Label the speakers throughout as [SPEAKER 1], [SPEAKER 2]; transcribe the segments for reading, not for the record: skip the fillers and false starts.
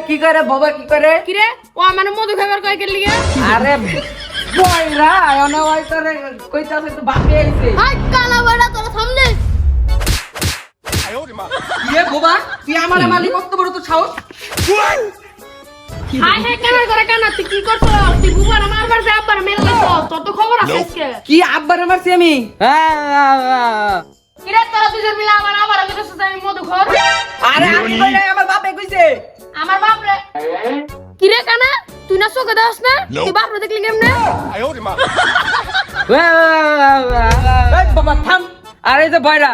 [SPEAKER 1] কি করে বাবা কি করে
[SPEAKER 2] কি রে ও মানে মধু খাবার কয় কেন লিগে
[SPEAKER 1] আরে বইরা এনে ওই করে কইতাছে তো বাপে আইছে
[SPEAKER 2] হাই কানা বড়া তোর সামনে
[SPEAKER 1] ইয়ে বাবা তুই আমার মালিক কত বড় তো সাহস
[SPEAKER 2] হাই হাই কানা করে কানা তুই কি করছ তুই বুবার মারবার যা আব্বার মেরে লাগছ তোর তো খবর আছে আজকে
[SPEAKER 1] কি আব্বার মারছি আমি
[SPEAKER 2] কি রে তোরা দুজন মিলে আবার কইতাছ আমি মধু খোর
[SPEAKER 1] আরে আমি কইলে আমার বাপে কইছে
[SPEAKER 2] আমার বাপ রে কি রে কানা তুই না চোখে দাস না তুই বাপ রে দেখলি কেমনে
[SPEAKER 1] এই বাবা থাম আরে যে বয়রা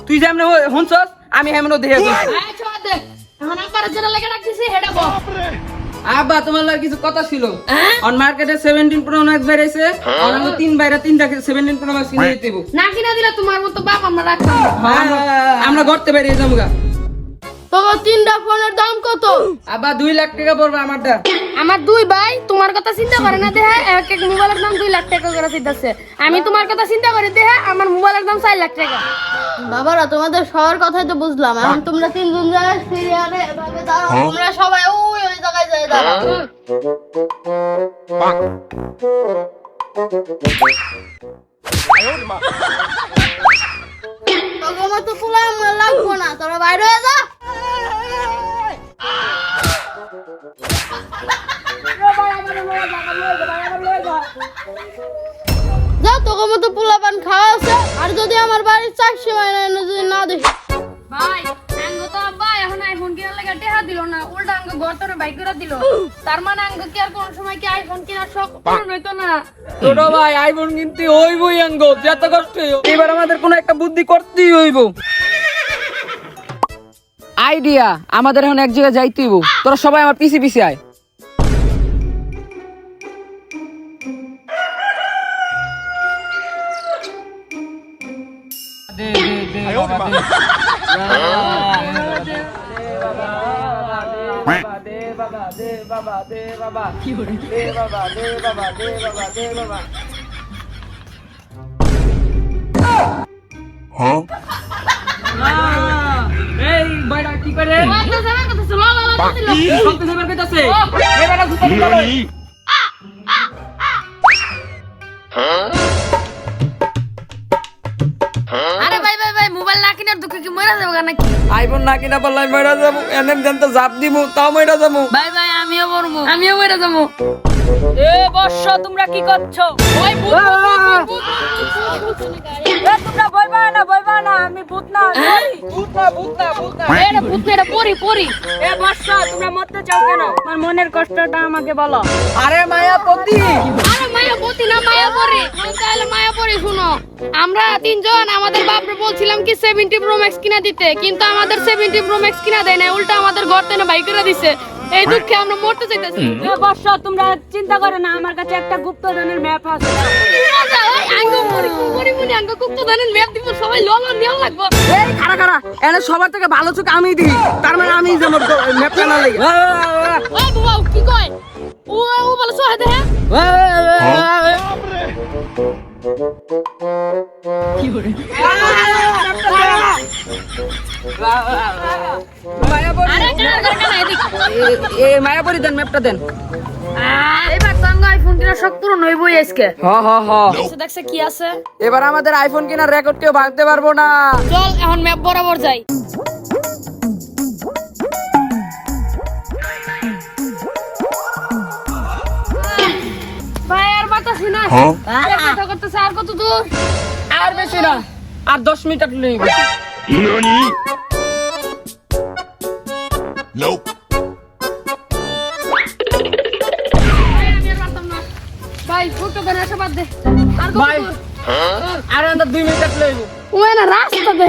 [SPEAKER 1] তুই যেমন হুনছস আমি হেমনো দেখে কইছি
[SPEAKER 2] আয় ছোড় দে এখন আব্বার জেরা লাগা রাখছিস হেডা বাপ
[SPEAKER 1] আব্বা তোমার লাগে কিছু কথা ছিল অন মার্কেটে 17 প্রো ম্যাক্স বেরাইছে আর আমি তিন বাইরে তিনটা 17 প্রো ম্যাক্স কিনে দিতেব
[SPEAKER 2] না কিনা দিলে তোমার মতো বাপ আমরা রাখতাম
[SPEAKER 1] আমরা করতে পারি যামুগা
[SPEAKER 2] তো তিনটা ফোনের দাম কত
[SPEAKER 1] আব্বা 2 লাখ টাকা পড়বে আমারটা
[SPEAKER 2] আমার দুই ভাই তোমার কথা চিন্তা করে না দেখে এক এক মোবাইলের দাম 2 লাখ টাকা করে চিন্তাছে আমি তোমার কথা চিন্তা করে দেখে আমার মোবাইলের দাম 4 লাখ টাকা বাবারা তোমাদের সবার কথাই তো বুঝলাম এখন তোমরা তিনজন যায় সিরিয়ালে এভাবে দাঁড়াও তোমরা সবাই ওই জায়গায় যায় দাঁড়াও তোর তো পুলা আমার লাগবো না তোরা বাইরে হয়ে যা যাও তোকে মতো পোলা পান খাওয়া আছে আর যদি আমার বাড়ির 400 মাইনা যদি না দেখি ভাই আঙ্গ তো আব্বা এখন আইফোন কেনার লাগা টাকা দিল না উল্টা আঙ্গ ঘর তোরে বাইক করে দিল তার মানে আঙ্গ কি আর কোন সময় কি আইফোন কেনার শখ পূরণ হইতো না
[SPEAKER 1] ছোট ভাই আইফোন কিনতে হইবই আঙ্গ যত কষ্ট এবার আমাদের কোনো একটা বুদ্ধি করতেই হইব আইডিয়া আমাদের এখন এক জায়গায় যাইতে হইব তোরা সবাই আমার পিছে পিছে আয় দে দে দে বাবা দে বাবা দে বাবা দে বাবা কি করে দে বাবা দে বাবা দে বাবা দে বাবা এই বড়া কি করে
[SPEAKER 2] কথা যাবে কথা চলো লা লা দিল
[SPEAKER 1] কত সেবার কইতাছে এই বড়া গুতা দিল
[SPEAKER 2] আরে ভাই ভাই ভাই মোবাইল না কিনার দুঃখে কি মরে যাবে নাকি
[SPEAKER 1] আইফোন না কিনা পারলে মরে যাবো এনে দেন তো জাপ দিমু তাও মরে যাবো
[SPEAKER 2] ভাই ভাই আমিও মরমু আমিও মরে যাবো
[SPEAKER 3] এ বর্ষ তোমরা কি করছো
[SPEAKER 2] ওই
[SPEAKER 3] তোমরা বলবা না আমি ভূত না
[SPEAKER 1] ভূত না ভূত না ভূত না
[SPEAKER 2] এটা ভূত এটা পরি
[SPEAKER 3] এ বর্ষ তোমরা মরতে চাও কেন আমার মনের কষ্টটা আমাকে বলো
[SPEAKER 1] আরে মায়াপতি
[SPEAKER 2] আরে মায়াবতী না মায়াপরি তাহলে মায়াপরি শুনো আমরা তিনজন আমাদের বাপরে বলছিলাম কি 70 প্রো ম্যাক্স কিনা দিতে কিন্তু আমাদের 70 প্রো ম্যাক্স কিনা দেয় না উল্টা আমাদের ঘর থেকে বাইক করে দিছে এই দুঃখে আমরা মরতে চাইতেছি
[SPEAKER 3] এ বর্ষ তোমরা চিন্তা করো না আমার কাছে একটা গুপ্তধনের ম্যাপ আছে
[SPEAKER 2] সবাই লল নিয়ে লাগবো
[SPEAKER 1] এই খাড়া খাড়া এনে সবার থেকে ভালো চোখ আমি দিই তার মানে আমি যেমন ম্যাপ না লাগি
[SPEAKER 2] ওই বাবা কি কয় ও বলে সহায় দে
[SPEAKER 1] কি করে মায়াপরি
[SPEAKER 2] আরে কানা এদিক
[SPEAKER 1] এ মায়াপরি দেন ম্যাপটা দেন
[SPEAKER 2] এবার সঙ্গে আইফোন কিনা শখ পূরণ হইবই আজকে
[SPEAKER 1] হ হ হ
[SPEAKER 2] দেখছে কি আছে
[SPEAKER 1] এবার আমাদের আইফোন কেনার রেকর্ড কেউ ভাঙতে পারবো না
[SPEAKER 2] চল এখন ম্যাপ বরাবর যাই ভাই আর বাতাসি না কথা করতেছে আর কত দূর
[SPEAKER 1] আর বেশি না আর 10 মিনিট নেই
[SPEAKER 4] NANI? Nope.
[SPEAKER 2] আমি আর পারতাম না ভাই ফটো দেন এসে বাদ দে আর কত
[SPEAKER 1] ভাই
[SPEAKER 2] দূর
[SPEAKER 1] আর আমরা 2 মিনিট লইব
[SPEAKER 2] ও না রাস্তা দে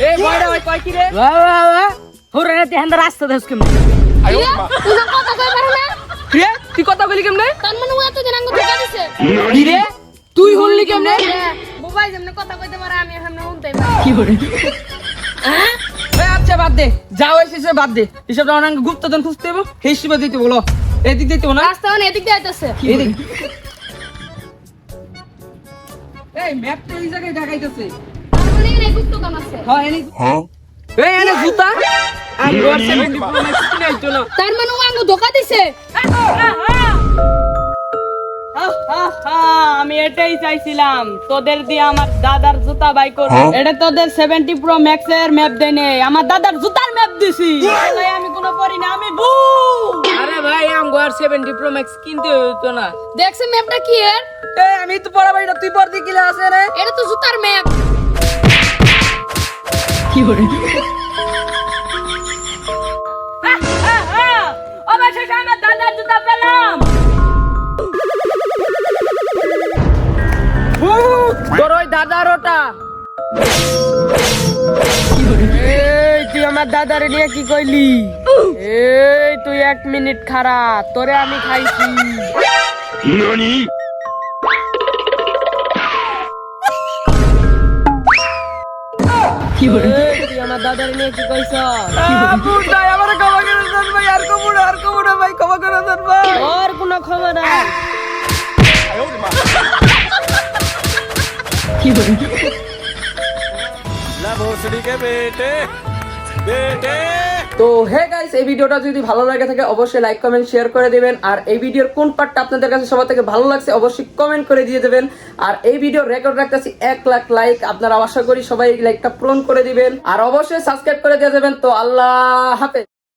[SPEAKER 1] এই বড় ভাই কই কি রে
[SPEAKER 3] হুরে রে তেহান রাস্তা দেস কেমন
[SPEAKER 2] তুই না কথা কই পারে না
[SPEAKER 1] রে তুই কথা বলি কেমনে
[SPEAKER 2] তার মানে ও এত দিন আঙ্গ ধোকা দিছে
[SPEAKER 1] কি রে তুই শুনলি কেমনে
[SPEAKER 2] মোবাইল যেমনে কথা কইতে পারে আমি এমনে শুনতে পারি
[SPEAKER 1] কি করে আচ্ছা বাদ দে যাও এসে বাদ দে এসব অনেক গুপ্তধন খুঁজতে হবো হিসেবে দিতে বলো এদিক দিতে না
[SPEAKER 2] রাস্তা মানে এদিক দিয়ে আইতাছে
[SPEAKER 1] এদিক এই ম্যাপটা এই জায়গায় দেখাইতেছে
[SPEAKER 2] কারণ এখানে গুপ্ত কাম আছে।
[SPEAKER 1] হ্যাঁ এনে
[SPEAKER 4] Huh?
[SPEAKER 1] এই এনে জুতা আমগো 70 প্রো ম্যাক্স কিনাইতো না
[SPEAKER 2] তার মানে ও আঙ্গু ধোকা দিছে।
[SPEAKER 3] আমি এটাই চাইছিলাম, তোদের দিয়ে আমার দাদার জুতা বাই করব।
[SPEAKER 4] হ্যাঁ?
[SPEAKER 3] এটা তোদের 70 প্রো ম্যাক্স এর ম্যাপ দেয় নেই, আমার দাদার জুতার ম্যাপ দিছি। তাই আমি কোনো পড়ি না, আমি বু।
[SPEAKER 1] আরে ভাই আমগো আর 70 প্রো ম্যাক্স কিনতে হইতো না।
[SPEAKER 2] দেখছে ম্যাপটা কি এর?
[SPEAKER 1] এই আমি তো পড়া ভাই তুই পড় দি কিলা আছে রে
[SPEAKER 2] এটা তো জুতার ম্যাপ।
[SPEAKER 3] অবশেষে আমার দাদার জুতা পেলাম।
[SPEAKER 1] তোর ওই দাদার ওটা
[SPEAKER 3] এই তুই আমার দাদারে নিয়ে কি কইলি? এই তুই 1 মিনিট খারাপ, তোরে আমি খাইছি।
[SPEAKER 4] NANI?
[SPEAKER 3] এই তুই আমার দাদারে নিয়ে কি কইছ?
[SPEAKER 1] ভাই আমারে ক্ষমা করে দেন ভাই আর কমুড়া ভাই ক্ষমা করে দেন ভাই
[SPEAKER 3] ওর কোনো খবর নাই।
[SPEAKER 1] তো হে গাইস এই ভিডিওটা যদি ভালো লাগে থাকে অবশ্যই লাইক কমেন্ট শেয়ার করে দিবেন আর এই ভিডিওর কোন পার্টটা আপনাদের কাছে সবার থেকে ভালো লাগছে অবশ্যই কমেন্ট করে দিয়ে দেবেন আর এই ভিডিওর রেকর্ড রাখতেছি 1 লাখ লাইক আপনারা আশা করি সবাই লাইকটা পূরণ করে দিবেন আর অবশ্যই সাবস্ক্রাইব করে দিয়ে দেবেন তো আল্লাহ হাফেজ।